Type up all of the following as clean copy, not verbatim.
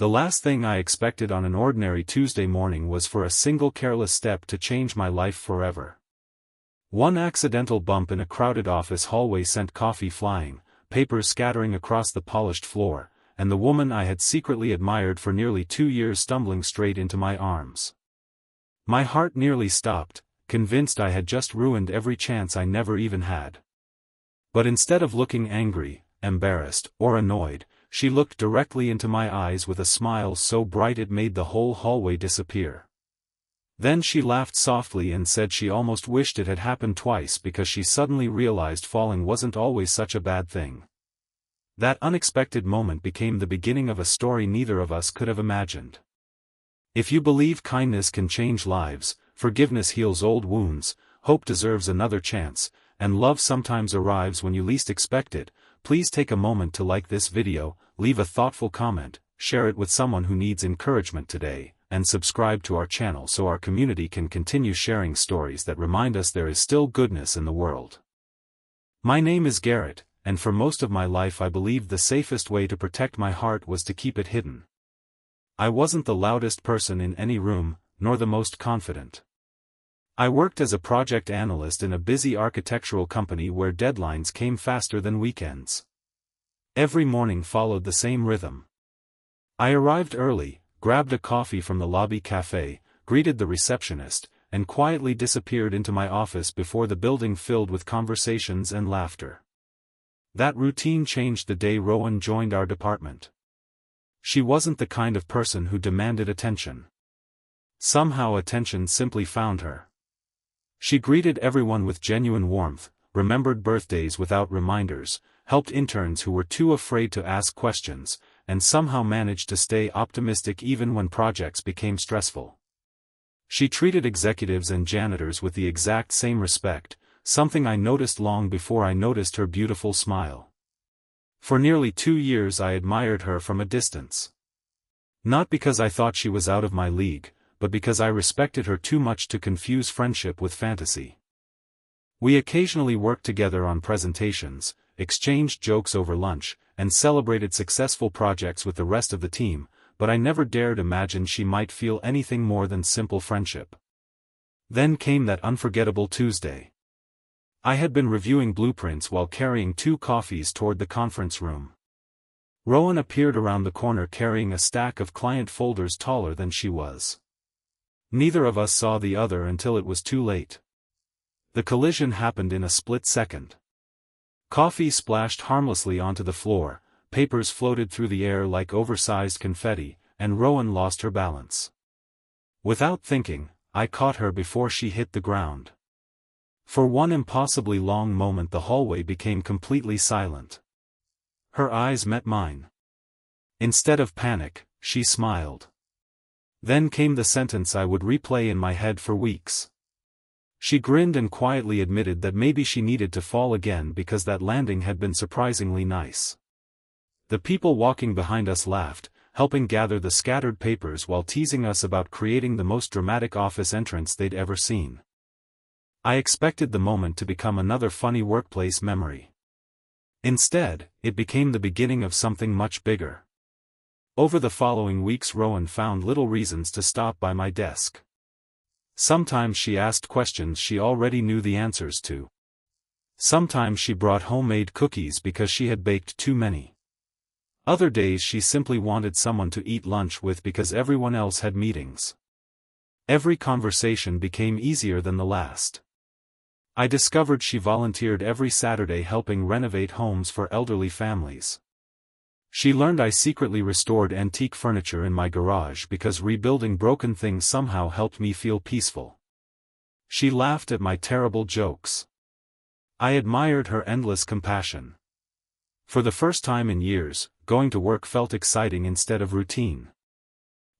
The last thing I expected on an ordinary Tuesday morning was for a single careless step to change my life forever. One accidental bump in a crowded office hallway sent coffee flying, papers scattering across the polished floor, and the woman I had secretly admired for nearly 2 years stumbling straight into my arms. My heart nearly stopped, convinced I had just ruined every chance I never even had. But instead of looking angry, embarrassed, or annoyed, she looked directly into my eyes with a smile so bright it made the whole hallway disappear. Then she laughed softly and said she almost wished it had happened twice because she suddenly realized falling wasn't always such a bad thing. That unexpected moment became the beginning of a story neither of us could have imagined. If you believe kindness can change lives, forgiveness heals old wounds, hope deserves another chance, and love sometimes arrives when you least expect it, please take a moment to like this video, leave a thoughtful comment, share it with someone who needs encouragement today, and subscribe to our channel so our community can continue sharing stories that remind us there is still goodness in the world. My name is Garrett, and for most of my life I believed the safest way to protect my heart was to keep it hidden. I wasn't the loudest person in any room, nor the most confident. I worked as a project analyst in a busy architectural company where deadlines came faster than weekends. Every morning followed the same rhythm. I arrived early, grabbed a coffee from the lobby cafe, greeted the receptionist, and quietly disappeared into my office before the building filled with conversations and laughter. That routine changed the day Rowan joined our department. She wasn't the kind of person who demanded attention. Somehow attention simply found her. She greeted everyone with genuine warmth, remembered birthdays without reminders, helped interns who were too afraid to ask questions, and somehow managed to stay optimistic even when projects became stressful. She treated executives and janitors with the exact same respect, something I noticed long before I noticed her beautiful smile. For nearly 2 years I admired her from a distance. Not because I thought she was out of my league, but because I respected her too much to confuse friendship with fantasy. We occasionally worked together on presentations, exchanged jokes over lunch, and celebrated successful projects with the rest of the team, but I never dared imagine she might feel anything more than simple friendship. Then came that unforgettable Tuesday. I had been reviewing blueprints while carrying 2 coffees toward the conference room. Rowan appeared around the corner carrying a stack of client folders taller than she was. Neither of us saw the other until it was too late. The collision happened in a split second. Coffee splashed harmlessly onto the floor, papers floated through the air like oversized confetti, and Rowan lost her balance. Without thinking, I caught her before she hit the ground. For one impossibly long moment the hallway became completely silent. Her eyes met mine. Instead of panic, she smiled. Then came the sentence I would replay in my head for weeks. She grinned and quietly admitted that maybe she needed to fall again because that landing had been surprisingly nice. The people walking behind us laughed, helping gather the scattered papers while teasing us about creating the most dramatic office entrance they'd ever seen. I expected the moment to become another funny workplace memory. Instead, it became the beginning of something much bigger. Over the following weeks Rowan found little reasons to stop by my desk. Sometimes she asked questions she already knew the answers to. Sometimes she brought homemade cookies because she had baked too many. Other days she simply wanted someone to eat lunch with because everyone else had meetings. Every conversation became easier than the last. I discovered she volunteered every Saturday helping renovate homes for elderly families. She learned I secretly restored antique furniture in my garage because rebuilding broken things somehow helped me feel peaceful. She laughed at my terrible jokes. I admired her endless compassion. For the first time in years, going to work felt exciting instead of routine.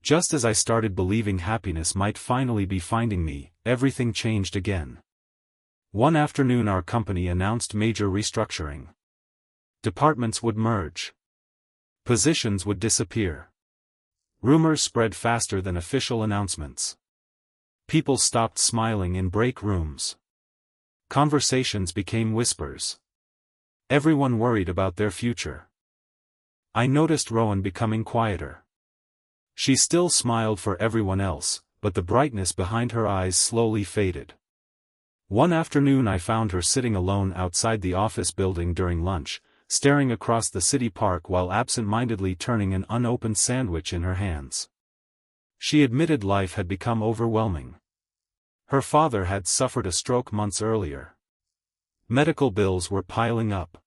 Just as I started believing happiness might finally be finding me, everything changed again. One afternoon our company announced major restructuring. Departments would merge. Positions would disappear. Rumors spread faster than official announcements. People stopped smiling in break rooms. Conversations became whispers. Everyone worried about their future. I noticed Rowan becoming quieter. She still smiled for everyone else, but the brightness behind her eyes slowly faded. One afternoon I found her sitting alone outside the office building during lunch, staring across the city park while absent-mindedly turning an unopened sandwich in her hands. She admitted life had become overwhelming. Her father had suffered a stroke months earlier. Medical bills were piling up.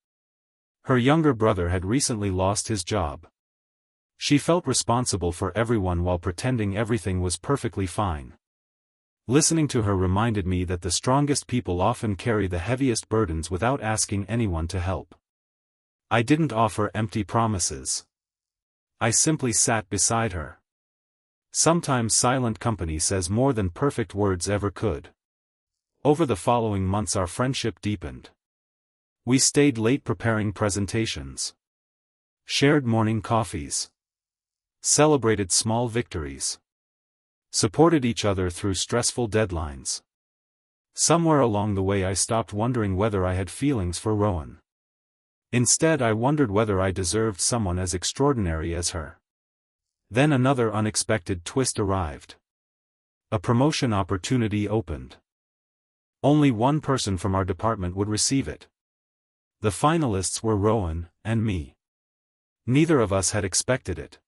Her younger brother had recently lost his job. She felt responsible for everyone while pretending everything was perfectly fine. Listening to her reminded me that the strongest people often carry the heaviest burdens without asking anyone to help. I didn't offer empty promises. I simply sat beside her. Sometimes silent company says more than perfect words ever could. Over the following months our friendship deepened. We stayed late preparing presentations. Shared morning coffees. Celebrated small victories. Supported each other through stressful deadlines. Somewhere along the way I stopped wondering whether I had feelings for Rowan. Instead I wondered whether I deserved someone as extraordinary as her. Then another unexpected twist arrived. A promotion opportunity opened. Only one person from our department would receive it. The finalists were Rowan and me. Neither of us had expected it.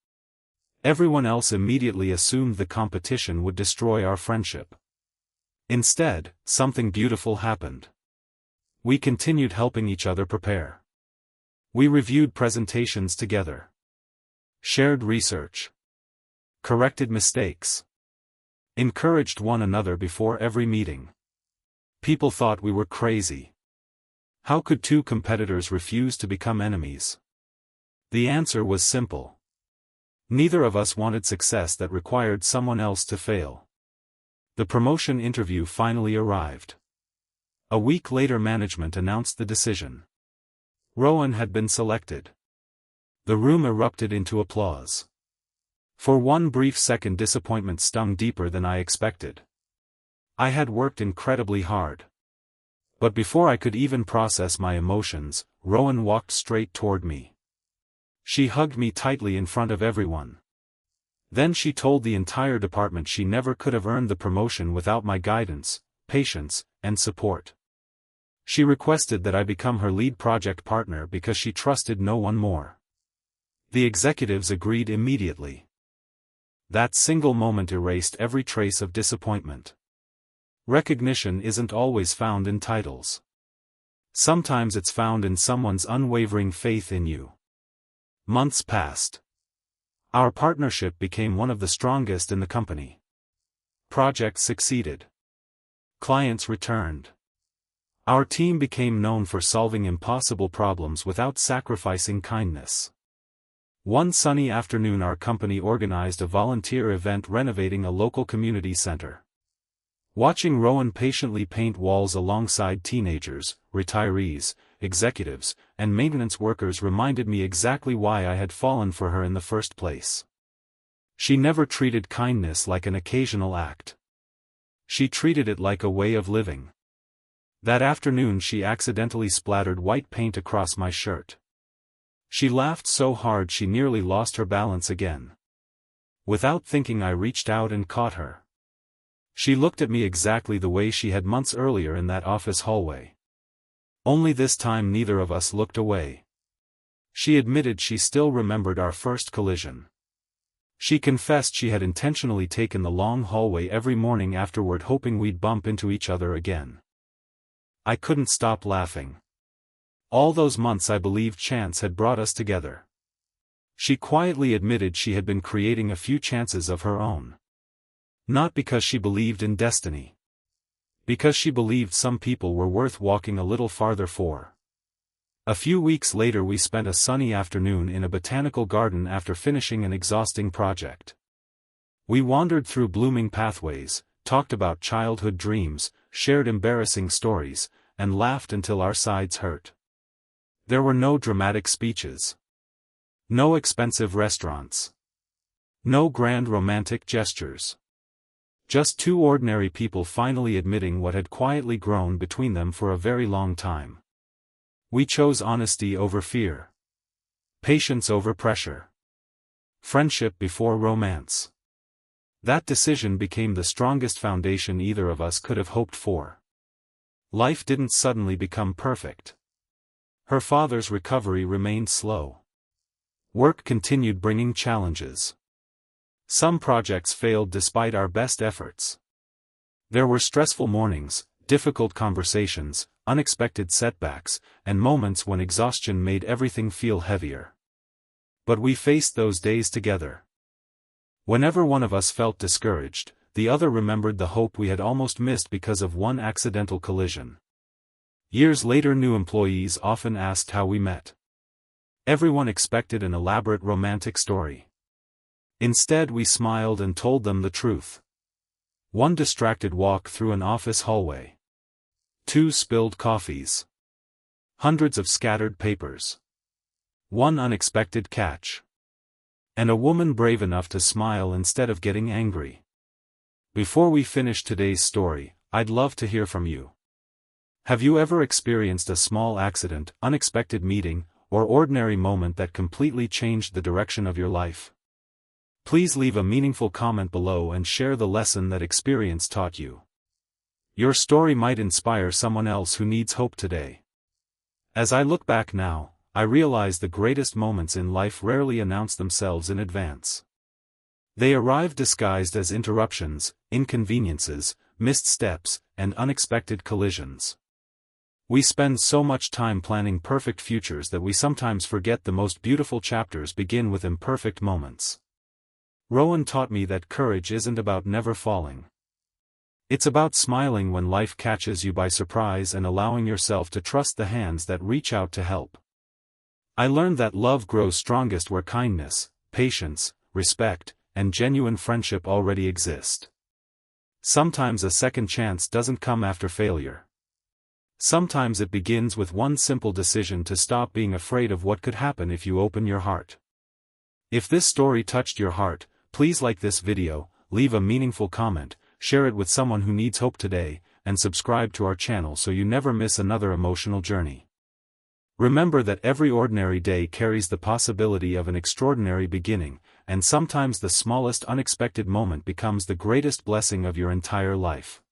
Everyone else immediately assumed the competition would destroy our friendship. Instead, something beautiful happened. We continued helping each other prepare. We reviewed presentations together. Shared research. Corrected mistakes. Encouraged one another before every meeting. People thought we were crazy. How could two competitors refuse to become enemies? The answer was simple. Neither of us wanted success that required someone else to fail. The promotion interview finally arrived. A week later management announced the decision. Rowan had been selected. The room erupted into applause. For one brief second disappointment stung deeper than I expected. I had worked incredibly hard. But before I could even process my emotions, Rowan walked straight toward me. She hugged me tightly in front of everyone. Then she told the entire department she never could have earned the promotion without my guidance, patience, and support. She requested that I become her lead project partner because she trusted no one more. The executives agreed immediately. That single moment erased every trace of disappointment. Recognition isn't always found in titles. Sometimes it's found in someone's unwavering faith in you. Months passed. Our partnership became one of the strongest in the company. Projects succeeded. Clients returned. Our team became known for solving impossible problems without sacrificing kindness. One sunny afternoon our company organized a volunteer event renovating a local community center. Watching Rowan patiently paint walls alongside teenagers, retirees, executives, and maintenance workers reminded me exactly why I had fallen for her in the first place. She never treated kindness like an occasional act. She treated it like a way of living. That afternoon she accidentally splattered white paint across my shirt. She laughed so hard she nearly lost her balance again. Without thinking I reached out and caught her. She looked at me exactly the way she had months earlier in that office hallway. Only this time neither of us looked away. She admitted she still remembered our first collision. She confessed she had intentionally taken the long hallway every morning afterward hoping we'd bump into each other again. I couldn't stop laughing. All those months I believed chance had brought us together. She quietly admitted she had been creating a few chances of her own. Not because she believed in destiny. Because she believed some people were worth walking a little farther for. A few weeks later we spent a sunny afternoon in a botanical garden after finishing an exhausting project. We wandered through blooming pathways, talked about childhood dreams, shared embarrassing stories, and laughed until our sides hurt. There were no dramatic speeches. No expensive restaurants. No grand romantic gestures. Just two ordinary people finally admitting what had quietly grown between them for a very long time. We chose honesty over fear. Patience over pressure. Friendship before romance. That decision became the strongest foundation either of us could have hoped for. Life didn't suddenly become perfect. Her father's recovery remained slow. Work continued bringing challenges. Some projects failed despite our best efforts. There were stressful mornings, difficult conversations, unexpected setbacks, and moments when exhaustion made everything feel heavier. But we faced those days together. Whenever one of us felt discouraged, the other remembered the hope we had almost missed because of one accidental collision. Years later, new employees often asked how we met. Everyone expected an elaborate romantic story. Instead, we smiled and told them the truth. One distracted walk through an office hallway. 2 spilled coffees. Hundreds of scattered papers. One unexpected catch. And a woman brave enough to smile instead of getting angry. Before we finish today's story, I'd love to hear from you. Have you ever experienced a small accident, unexpected meeting, or ordinary moment that completely changed the direction of your life? Please leave a meaningful comment below and share the lesson that experience taught you. Your story might inspire someone else who needs hope today. As I look back now, I realize the greatest moments in life rarely announce themselves in advance. They arrive disguised as interruptions, inconveniences, missed steps, and unexpected collisions. We spend so much time planning perfect futures that we sometimes forget the most beautiful chapters begin with imperfect moments. Rowan taught me that courage isn't about never falling. It's about smiling when life catches you by surprise and allowing yourself to trust the hands that reach out to help. I learned that love grows strongest where kindness, patience, respect, and genuine friendship already exist. Sometimes a second chance doesn't come after failure. Sometimes it begins with one simple decision to stop being afraid of what could happen if you open your heart. If this story touched your heart, please like this video, leave a meaningful comment, share it with someone who needs hope today, and subscribe to our channel so you never miss another emotional journey. Remember that every ordinary day carries the possibility of an extraordinary beginning, and sometimes the smallest unexpected moment becomes the greatest blessing of your entire life.